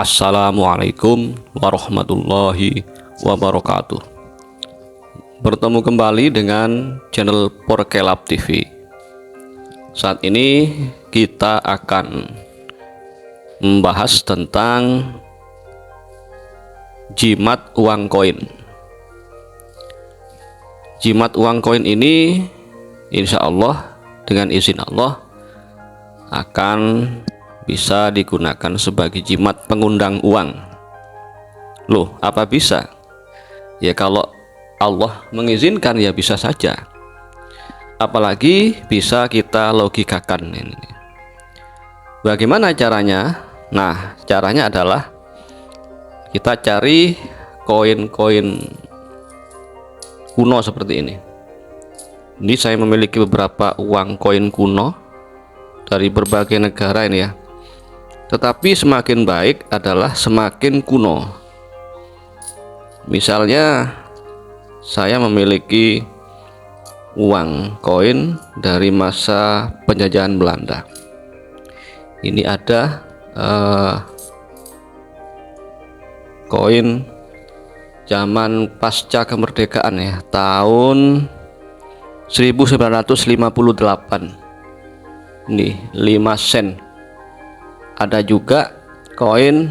Assalamualaikum warahmatullahi wabarakatuh. Bertemu kembali dengan channel Porkelab TV. Saat ini kita akan membahas tentang jimat uang koin. Jimat uang koin ini insya Allah dengan izin Allah akan bisa digunakan sebagai jimat pengundang uang. Loh, apa bisa? Ya kalau Allah mengizinkan ya bisa saja. Apalagi bisa kita logikakan ini. Bagaimana caranya? Nah, caranya adalah kita cari koin-koin kuno seperti ini. Ini saya memiliki beberapa uang koin kuno dari berbagai negara ini ya. Tetapi semakin baik adalah semakin kuno. Misalnya saya memiliki uang koin dari masa penjajahan Belanda. Ini ada koin zaman pasca kemerdekaan ya, tahun 1958. Ini 5 sen. Ada juga koin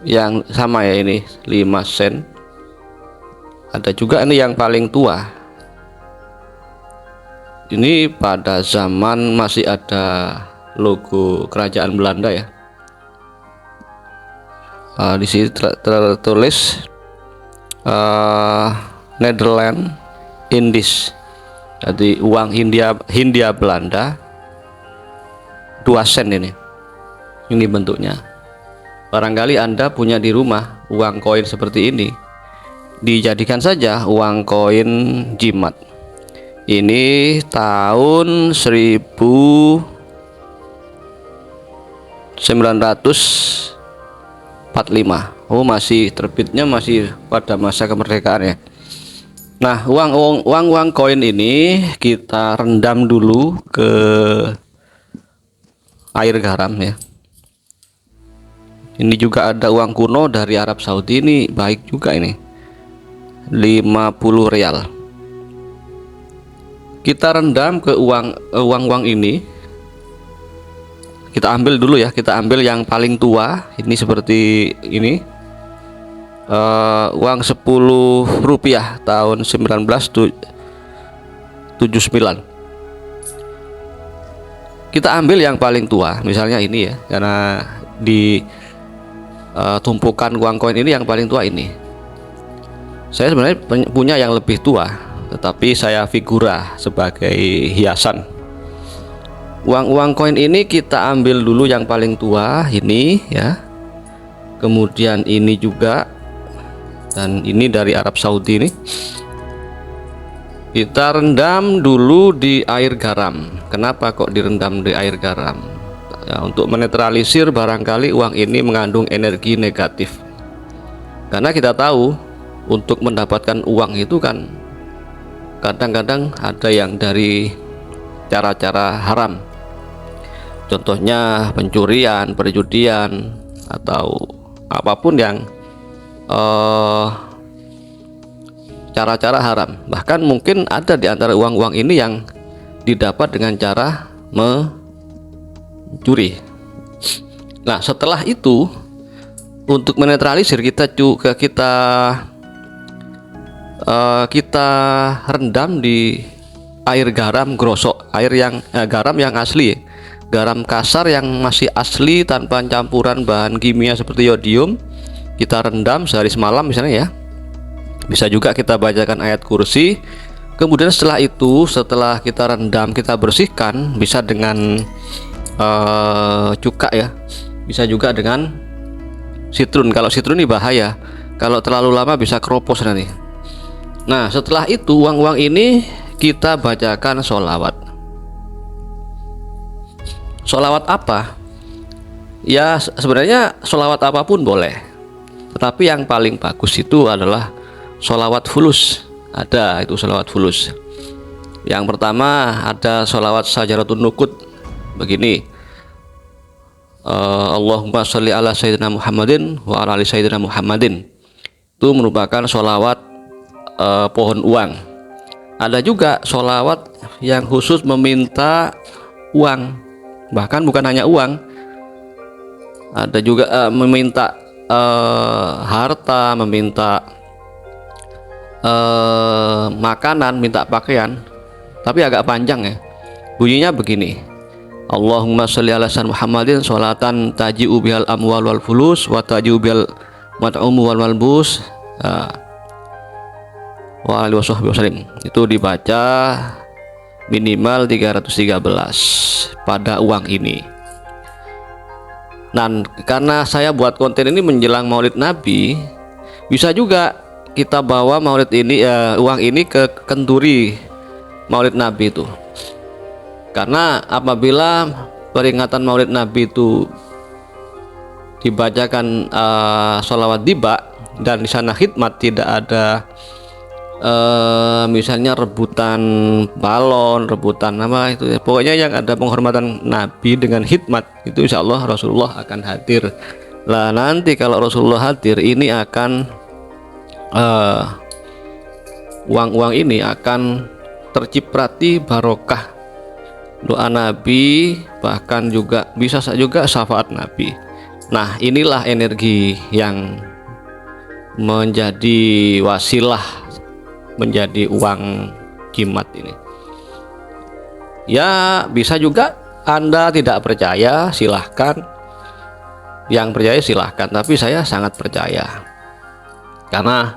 yang sama ya, ini 5 sen. Ada juga ini yang paling tua. Ini pada zaman masih ada logo kerajaan Belanda ya. Di sini tertulis Nederland Indies. Jadi uang Hindia Belanda 2 sen ini. Ini bentuknya. Barangkali Anda punya di rumah uang koin seperti ini. Dijadikan saja uang koin jimat. Ini tahun 1945. Oh, masih terbitnya masih pada masa kemerdekaan ya. Nah, uang koin ini kita rendam dulu ke air garam ya. Ini juga ada uang kuno dari Arab Saudi, ini baik juga ini, 50 rial. Kita rendam ke uang ini. Kita ambil dulu ya, kita ambil yang paling tua. Ini seperti ini, uang 10 rupiah tahun 1979. Kita ambil yang paling tua, misalnya ini ya, karena di tumpukan uang koin ini yang paling tua ini. Saya sebenarnya punya yang lebih tua, tetapi saya figura sebagai hiasan. Uang koin ini kita ambil dulu yang paling tua ini ya. Kemudian ini juga, dan ini dari Arab Saudi ini. Kita rendam dulu di air garam. Kenapa kok direndam di air garam? Ya, untuk menetralisir barangkali uang ini mengandung energi negatif. Karena kita tahu untuk mendapatkan uang itu kan kadang-kadang ada yang dari cara-cara haram. Contohnya pencurian, perjudian, atau apapun yang cara-cara haram. Bahkan mungkin ada di antara uang-uang ini yang didapat dengan cara mencuri. Nah, setelah itu untuk menetralisir kita rendam di air garam grosok, garam yang asli, garam kasar yang masih asli tanpa campuran bahan kimia seperti yodium. Kita rendam sehari semalam misalnya ya. Bisa juga kita bacakan ayat kursi. Kemudian setelah kita rendam, kita bersihkan, bisa dengan cuka ya, bisa juga dengan sitrun. Kalau sitrun ini bahaya, kalau terlalu lama bisa keropos nanti. Nah, setelah itu uang ini kita bacakan sholawat. Sholawat apa? Ya sebenarnya sholawat apapun boleh, tetapi yang paling bagus itu adalah sholawat fulus. Ada itu sholawat fulus. Yang pertama ada sholawat Sajaratun Nukut begini. Allahumma sholli ala sayyidina Muhammadin wa ala ali sayyidina Muhammadin. Itu merupakan sholawat pohon uang. Ada juga sholawat yang khusus meminta uang, bahkan bukan hanya uang, ada juga meminta harta, meminta makanan, minta pakaian, tapi agak panjang ya. Bunyinya begini: Allahumma sholli ala sayyidina Muhammadin sholatan taji'u bihal amwal wal fulus wa taji'u bihal mat'umu wal malbus wa alihi wasallam. Itu dibaca minimal 313 pada uang ini. Dan karena saya buat konten ini menjelang Maulid Nabi, bisa juga kita bawa Maulid ini, uang ini ke kenduri Maulid Nabi itu. Karena apabila peringatan Maulid Nabi itu dibacakan sholawat diba dan di sana khidmat, tidak ada misalnya rebutan balon, rebutan apa itu ya. Pokoknya yang ada penghormatan Nabi dengan khidmat, itu insya Allah Rasulullah akan hadir. Lah nanti kalau Rasulullah hadir, ini akan uang-uang ini akan terciprati barokah doa Nabi, bahkan juga bisa juga syafaat Nabi. Nah, inilah energi yang menjadi wasilah menjadi uang jimat ini. Ya, bisa juga Anda tidak percaya, silahkan. Yang percaya silahkan, tapi saya sangat percaya, karena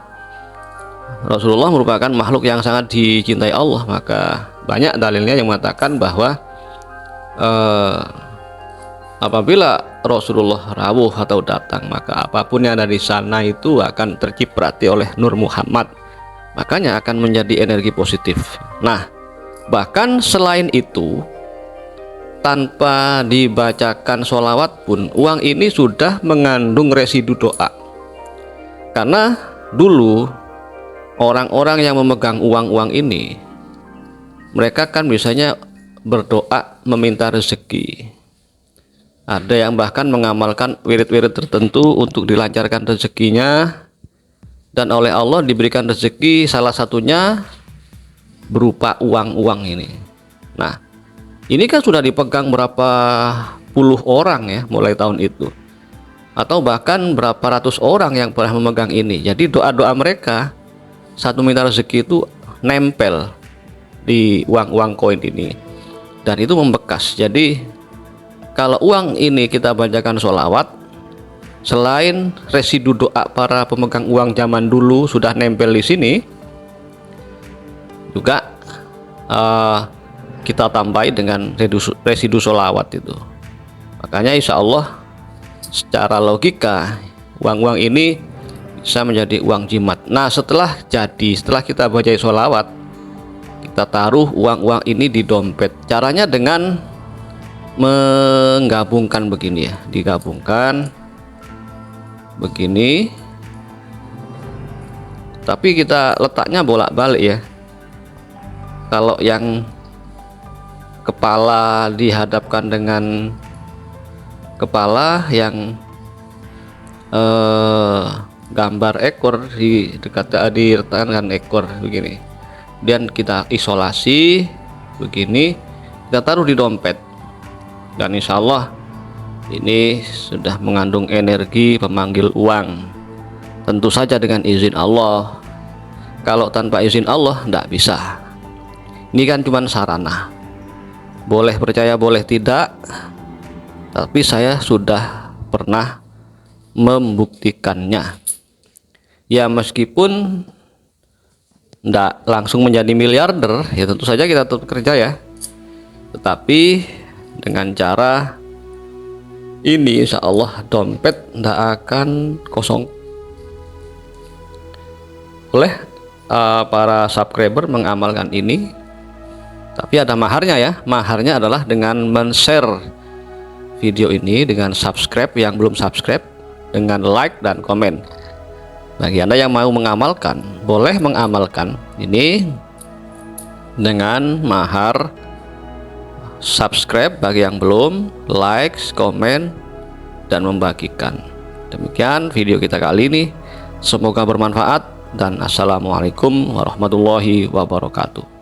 Rasulullah merupakan makhluk yang sangat dicintai Allah. Maka banyak dalilnya yang mengatakan bahwa apabila Rasulullah rawuh atau datang, maka apapun yang ada di sana itu akan terciprati oleh Nur Muhammad, makanya akan menjadi energi positif. Nah, bahkan selain itu, tanpa dibacakan sholawat pun uang ini sudah mengandung residu doa. Karena dulu orang-orang yang memegang uang-uang ini, mereka kan biasanya berdoa meminta rezeki. Ada yang bahkan mengamalkan wirid-wirid tertentu untuk dilancarkan rezekinya, dan oleh Allah diberikan rezeki, salah satunya berupa uang-uang ini. Nah, ini kan sudah dipegang berapa puluh orang ya mulai tahun itu, atau bahkan berapa ratus orang yang pernah memegang ini. Jadi doa-doa mereka satu minta rezeki itu nempel di uang-uang koin ini, dan itu membekas. Jadi kalau uang ini kita bacakan sholawat, selain residu doa para pemegang uang zaman dulu sudah nempel di sini, juga kita tambahi dengan residu sholawat itu. Makanya insya Allah secara logika uang-uang ini bisa menjadi uang jimat. Nah, setelah kita baca sholawat, kita taruh uang-uang ini di dompet. Caranya dengan menggabungkan begini ya, digabungkan begini, tapi kita letaknya bolak-balik ya. Kalau yang kepala dihadapkan dengan kepala, yang gambar ekor diletakkan dengan ekor begini, dan kita isolasi begini, kita taruh di dompet, dan insya Allah ini sudah mengandung energi pemanggil uang. Tentu saja dengan izin Allah. Kalau tanpa izin Allah tidak bisa. Ini kan cuma sarana, boleh percaya boleh tidak, tapi saya sudah pernah membuktikannya. Ya, meskipun tidak langsung menjadi miliarder, ya tentu saja kita tetap kerja ya, tetapi dengan cara ini insya Allah dompet tidak akan kosong. Oleh para subscriber mengamalkan ini, tapi ada maharnya ya. Maharnya adalah dengan men-share video ini, dengan subscribe yang belum subscribe, dengan like dan komen. Bagi Anda yang mau mengamalkan, boleh mengamalkan ini dengan mahar subscribe bagi yang belum, like, komen, dan membagikan. Demikian video kita kali ini, semoga bermanfaat dan assalamualaikum warahmatullahi wabarakatuh.